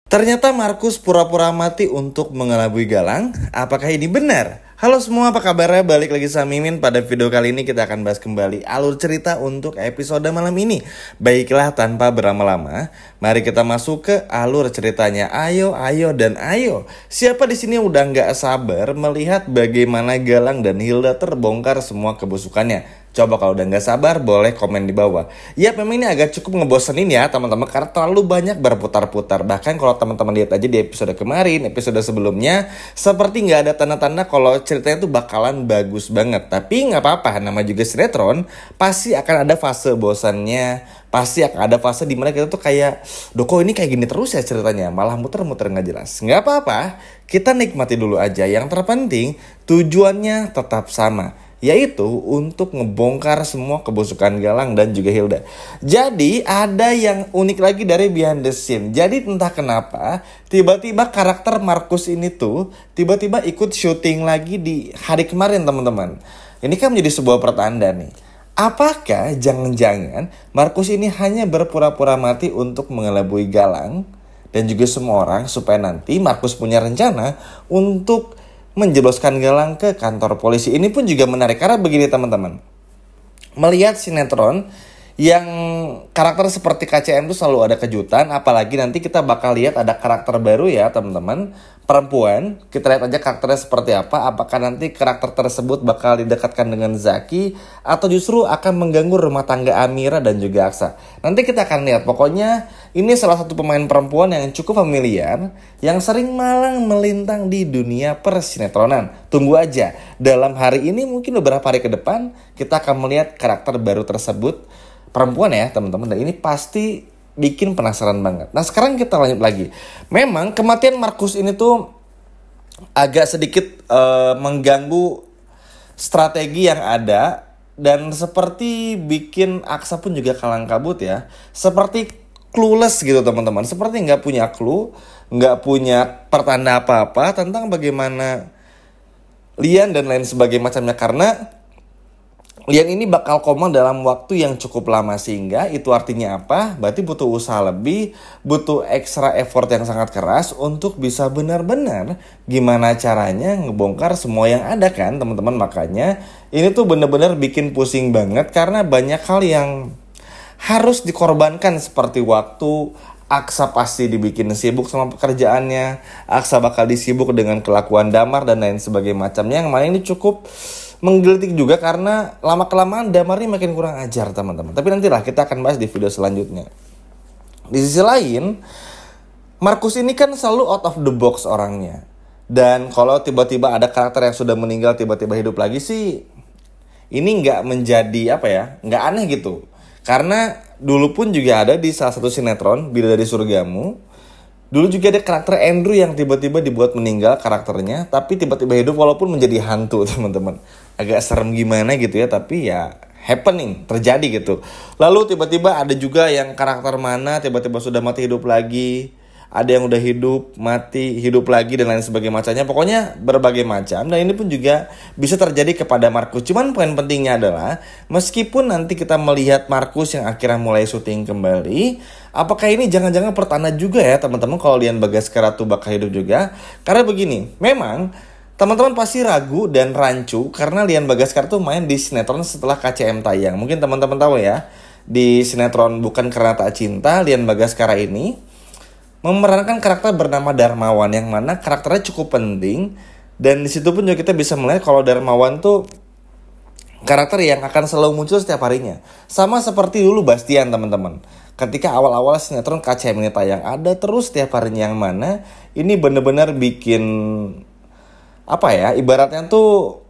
Ternyata Markus pura-pura mati untuk mengelabui Galang. Apakah ini benar? Halo semua, apa kabarnya? Balik lagi sama Mimin. Pada video kali ini kita akan bahas kembali alur cerita untuk episode malam ini. Baiklah, tanpa berlama-lama, mari kita masuk ke alur ceritanya. Ayo, dan ayo. Siapa di sini udah nggak sabar melihat bagaimana Galang dan Hilda terbongkar semua kebusukannya? Coba kalau udah nggak sabar, boleh komen di bawah. Ya, memang ini agak cukup ngebosenin ya teman-teman, karena terlalu banyak berputar-putar. Bahkan kalau teman-teman lihat aja di episode kemarin, episode sebelumnya, seperti nggak ada tanda-tanda kalau ceritanya tuh bakalan bagus banget. Tapi nggak apa-apa, nama juga sinetron, pasti akan ada fase bosannya. Pasti akan ada fase dimana kita tuh kayak, kok ini kayak gini terus ya ceritanya, malah muter-muter nggak jelas. Nggak apa-apa, kita nikmati dulu aja. Yang terpenting tujuannya tetap sama, yaitu untuk ngebongkar semua kebusukan Galang dan juga Hilda. Jadi ada yang unik lagi dari behind the scene. Jadi entah kenapa tiba-tiba karakter Markus ini tuh tiba-tiba ikut syuting lagi di hari kemarin, teman-teman. Ini kan menjadi sebuah pertanda nih. Apakah jangan-jangan Markus ini hanya berpura-pura mati untuk mengelabui Galang dan juga semua orang, supaya nanti Markus punya rencana untuk menjebloskan Galang ke kantor polisi? Ini pun juga menarik karena begini teman-teman. Melihat sinetron yang karakter seperti KCM itu selalu ada kejutan, apalagi nanti kita bakal lihat ada karakter baru ya teman-teman, perempuan. Kita lihat aja karakternya seperti apa. Apakah nanti karakter tersebut bakal didekatkan dengan Zaki atau justru akan mengganggu rumah tangga Amira dan juga Aksa? Nanti kita akan lihat. Pokoknya ini salah satu pemain perempuan yang cukup familiar, yang sering malang melintang di dunia persinetronan. Tunggu aja, dalam hari ini mungkin beberapa hari ke depan kita akan melihat karakter baru tersebut, perempuan ya teman-teman, dan ini pasti bikin penasaran banget. Nah, sekarang kita lanjut lagi. Memang kematian Markus ini tuh agak sedikit mengganggu strategi yang ada, dan seperti bikin Aksa pun juga kalang kabut ya. Seperti clueless gitu teman-teman. Seperti nggak punya clue, nggak punya pertanda apa-apa tentang bagaimana Lian dan lain sebagainya macamnya, karena Lian ini bakal koma dalam waktu yang cukup lama, sehingga itu artinya apa? Berarti butuh usaha lebih, butuh extra effort yang sangat keras untuk bisa benar-benar gimana caranya ngebongkar semua yang ada kan teman-teman. Makanya ini tuh benar-benar bikin pusing banget karena banyak hal yang harus dikorbankan, seperti waktu. Aksa pasti dibikin sibuk sama pekerjaannya, Aksa bakal disibuk dengan kelakuan Damar dan lain sebagainya macamnya, yang mana ini cukup menggelitik juga karena lama-kelamaan Damar ini makin kurang ajar teman-teman. Tapi nantilah kita akan bahas di video selanjutnya. Di sisi lain, Markus ini kan selalu out of the box orangnya. Dan kalau tiba-tiba ada karakter yang sudah meninggal tiba-tiba hidup lagi sih, ini nggak menjadi nggak aneh gitu. Karena dulu pun juga ada di salah satu sinetron, Bidadari Surgamu. Dulu juga ada karakter Andrew yang tiba-tiba dibuat meninggal karakternya, tapi tiba-tiba hidup walaupun menjadi hantu teman-teman. Agak serem gimana gitu ya, tapi ya happening, terjadi gitu. Lalu tiba-tiba ada juga yang karakter mana tiba-tiba sudah mati hidup lagi. Ada yang udah hidup, mati, hidup lagi dan lain sebagainya macamnya. Pokoknya berbagai macam, dan ini pun juga bisa terjadi kepada Markus. Cuman poin pentingnya adalah, meskipun nanti kita melihat Markus yang akhirnya mulai syuting kembali, apakah ini jangan-jangan pertanda juga ya teman-teman kalau Lian Bagaskara tuh bakal hidup juga? Karena begini, memang teman-teman pasti ragu dan rancu karena Lian Bagaskara tuh main di sinetron setelah KCM tayang. Mungkin teman-teman tahu ya, di sinetron Bukan Karena Tak Cinta, Lian Bagaskara ini memerankan karakter bernama Darmawan, yang mana karakternya cukup penting. Dan disitu pun juga kita bisa melihat kalau Darmawan tuh karakter yang akan selalu muncul setiap harinya. Sama seperti dulu Bastian teman-teman. Ketika awal-awal sinetron KCM ini tayang, ada terus setiap harinya, yang mana ini benar-benar bikin ibaratnya tuh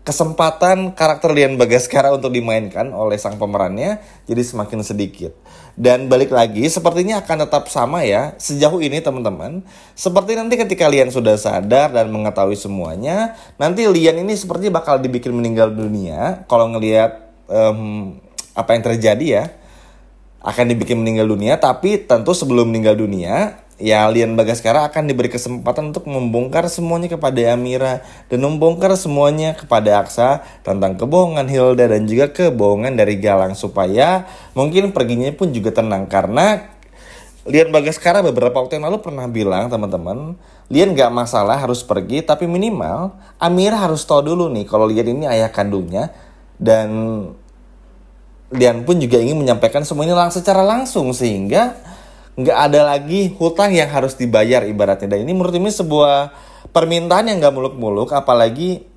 kesempatan karakter Lian Bagaskara untuk dimainkan oleh sang pemerannya jadi semakin sedikit. Dan balik lagi, sepertinya akan tetap sama ya sejauh ini teman-teman. Seperti nanti ketika Lian sudah sadar dan mengetahui semuanya, nanti Lian ini seperti bakal dibikin meninggal dunia. Kalau ngelihat apa yang terjadi ya, akan dibikin meninggal dunia. Tapi tentu sebelum meninggal dunia, ya Lian Bagaskara akan diberi kesempatan untuk membongkar semuanya kepada Amira dan membongkar semuanya kepada Aksa tentang kebohongan Hilda dan juga kebohongan dari Galang, supaya mungkin perginya pun juga tenang. Karena Lian Bagaskara beberapa waktu yang lalu pernah bilang teman-teman, Lian gak masalah harus pergi, tapi minimal Amira harus tahu dulu nih kalau Lian ini ayah kandungnya. Dan Lian pun juga ingin menyampaikan semua ini secara langsung, sehingga gak ada lagi hutang yang harus dibayar ibaratnya. Dan ini menurut ini sebuah permintaan yang gak muluk-muluk, apalagi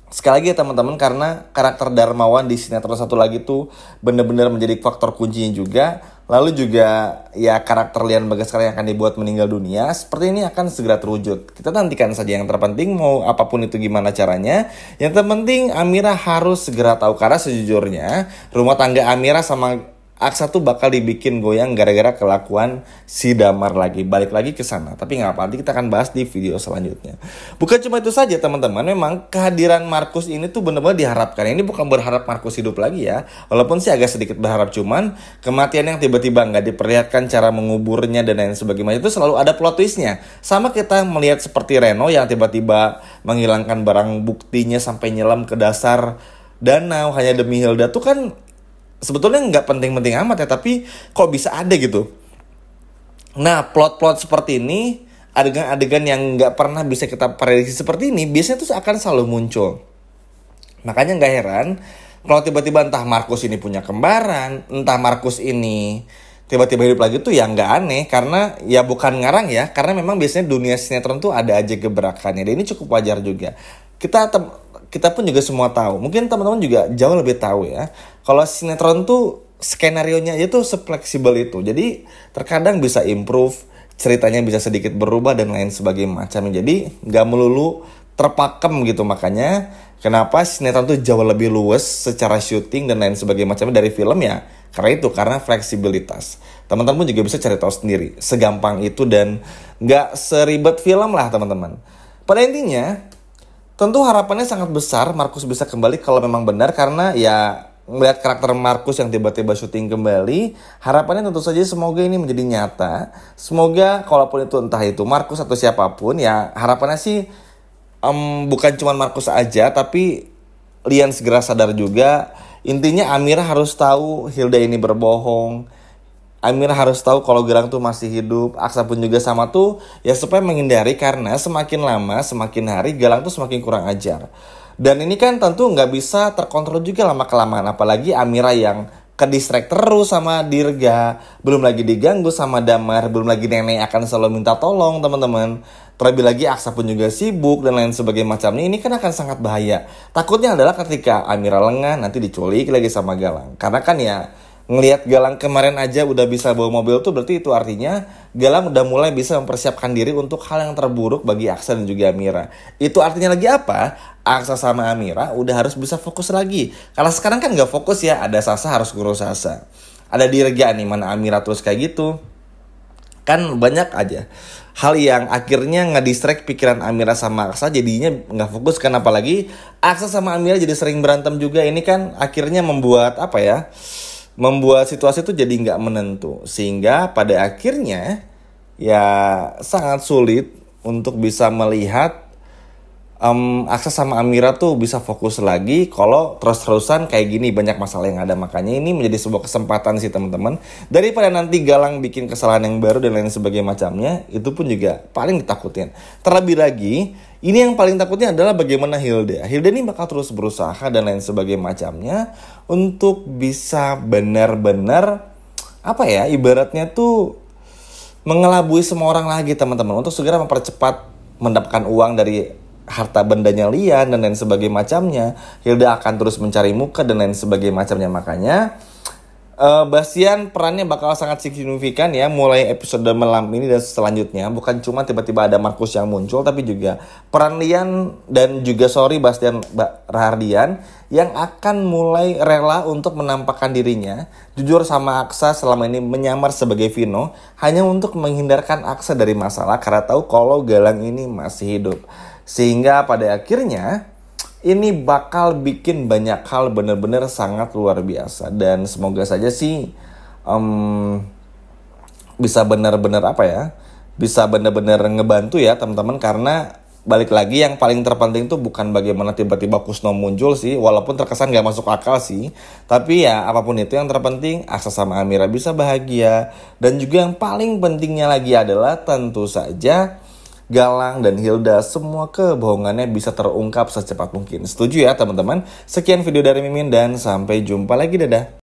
sekali lagi ya teman-teman, karena karakter Darmawan di sinetron satu lagi tuh benar-benar menjadi faktor kuncinya juga. Lalu juga ya karakter Lian Bagaskara yang akan dibuat meninggal dunia seperti ini akan segera terwujud. Kita nantikan saja, yang terpenting mau apapun itu gimana caranya. Yang terpenting Amira harus segera tahu, karena sejujurnya rumah tangga Amira sama Aksa tuh bakal dibikin goyang gara-gara kelakuan si Damar lagi. Balik lagi ke sana. Tapi nggak apa, nanti kita akan bahas di video selanjutnya. Bukan cuma itu saja teman-teman. Memang kehadiran Markus ini tuh benar-benar diharapkan. Ini bukan berharap Markus hidup lagi ya. Walaupun sih agak sedikit berharap. Cuman kematian yang tiba-tiba nggak diperlihatkan cara menguburnya dan lain sebagainya itu selalu ada plot twistnya. Sama kita melihat seperti Reno yang tiba-tiba menghilangkan barang buktinya sampai nyelam ke dasar danau hanya demi Hilda tuh kan sebetulnya nggak penting-penting amat ya, tapi kok bisa ada gitu. Nah, plot-plot seperti ini, adegan-adegan yang nggak pernah bisa kita prediksi seperti ini, biasanya tuh akan selalu muncul. Makanya nggak heran kalau tiba-tiba entah Markus ini punya kembaran, entah Markus ini tiba-tiba hidup lagi tuh ya nggak aneh, karena ya bukan ngarang ya, karena memang biasanya dunia sinetron tuh ada aja gebrakannya, dan ini cukup wajar juga. Kita pun juga semua tahu, mungkin teman-teman juga jauh lebih tahu ya, kalau sinetron tuh skenario-nya aja tuh se-fleksibel itu. Jadi terkadang bisa improve, ceritanya bisa sedikit berubah dan lain sebagainya macam. Jadi nggak melulu terpakem gitu. Makanya kenapa sinetron tuh jauh lebih luas secara syuting dan lain sebagainya macamnya dari film ya. Karena fleksibilitas. Teman-teman juga bisa cari tahu sendiri, segampang itu dan nggak seribet film lah teman-teman. Pada intinya tentu harapannya sangat besar Markus bisa kembali kalau memang benar, karena ya melihat karakter Markus yang tiba-tiba syuting kembali, harapannya tentu saja semoga ini menjadi nyata. Semoga kalaupun itu entah itu Markus atau siapapun ya, harapannya sih bukan cuma Markus aja, tapi Lian segera sadar juga. Intinya Amira harus tahu Hilda ini berbohong. Amira harus tahu kalau Galang tuh masih hidup. Aksa pun juga sama tuh ya, supaya menghindari, karena semakin lama semakin hari Galang tuh semakin kurang ajar. Dan ini kan tentu nggak bisa terkontrol juga lama-kelamaan. Apalagi Amira yang ke-distract terus sama Dirga, belum lagi diganggu sama Damar, belum lagi nenek akan selalu minta tolong teman-teman. Terlebih lagi Aksa pun juga sibuk dan lain sebagainya macamnya. Ini kan akan sangat bahaya. Takutnya adalah ketika Amira lengah nanti diculik lagi sama Galang. Karena kan ya ngelihat Galang kemarin aja udah bisa bawa mobil tuh, berarti itu artinya Galang udah mulai bisa mempersiapkan diri untuk hal yang terburuk bagi Aksa dan juga Amira. Itu artinya lagi apa? Aksa sama Amira udah harus bisa fokus lagi. Kalau sekarang kan gak fokus ya, ada Sasa harus ngurus Sasa, ada Dirga nih, mana Amira terus kayak gitu. Kan banyak aja hal yang akhirnya ngedistract pikiran Amira sama Aksa, jadinya gak fokus kan. Apalagi Aksa sama Amira jadi sering berantem juga. Ini kan akhirnya membuat membuat situasi itu jadi nggak menentu, sehingga pada akhirnya ya sangat sulit untuk bisa melihat Aksa sama Amira tuh bisa fokus lagi kalau terus-terusan kayak gini banyak masalah yang ada. Makanya ini menjadi sebuah kesempatan sih teman-teman, daripada nanti Galang bikin kesalahan yang baru dan lain sebagainya macamnya. Itu pun juga paling ditakutin. Terlebih lagi ini yang paling takutnya adalah bagaimana Hilda ini bakal terus berusaha dan lain sebagainya macamnya untuk bisa benar-benar ibaratnya tuh mengelabui semua orang lagi teman-teman, untuk segera mempercepat mendapatkan uang dari harta bendanya Lian dan lain sebagainya macamnya. Hilda akan terus mencari muka dan lain sebagainya macamnya. Makanya Bastian perannya bakal sangat signifikan ya, mulai episode malam ini dan selanjutnya. Bukan cuma tiba-tiba ada Markus yang muncul, tapi juga peran Lian dan juga Bastian Rahardian yang akan mulai rela untuk menampakkan dirinya jujur sama Aksa selama ini menyamar sebagai Vino, hanya untuk menghindarkan Aksa dari masalah karena tahu kalau Galang ini masih hidup. Sehingga pada akhirnya ini bakal bikin banyak hal benar-benar sangat luar biasa. Dan semoga saja sih bisa benar-benar bisa benar-benar ngebantu ya teman-teman. Karena balik lagi yang paling terpenting tuh bukan bagaimana tiba-tiba Kusno muncul sih, walaupun terkesan gak masuk akal sih. Tapi ya apapun itu yang terpenting Aksa sama Amira bisa bahagia. Dan juga yang paling pentingnya lagi adalah tentu saja Galang dan Hilda semua kebohongannya bisa terungkap secepat mungkin. Setuju ya teman-teman? Sekian video dari Mimin dan sampai jumpa lagi, dadah.